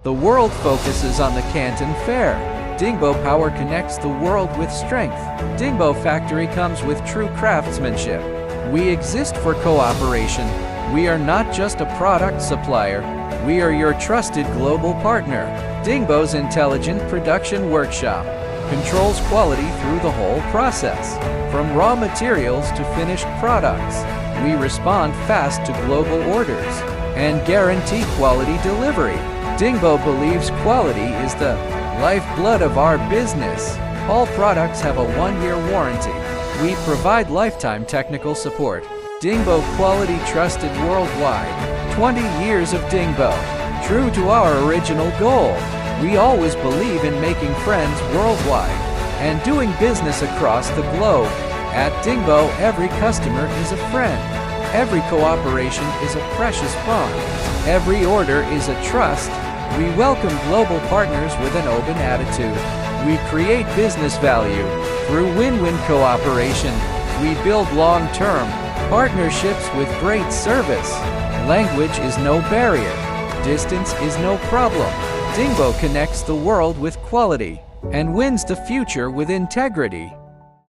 The world focuses on the CantonFair. Dingbo Power connects the world with strength. Dingbo Factory comes with true craftsmanship. We exist for cooperation. We are not just a product supplier. We are your trusted global partner. Dingbo's intelligent production workshop controls quality through the whole process, from raw materials to finished products. We respond fast to global orders and guarantee quality delivery. Dingbo believes quality is the lifeblood of our business. All products have a 1-year warranty. We provide lifetime technical support. Dingbo quality trusted worldwide. 20 years of Dingbo. True to our original goal. We always believe in making friends worldwide and doing business across the globe. At Dingbo, every customer is a friend. Every cooperation is a precious bond. Every order is a trust. We welcome global partners with an open attitude. We create business value through win-win cooperation. We build long-term partnerships with great service. Language is no barrier. Distance is no problem. Dingbo connects the world with quality and wins the future with integrity.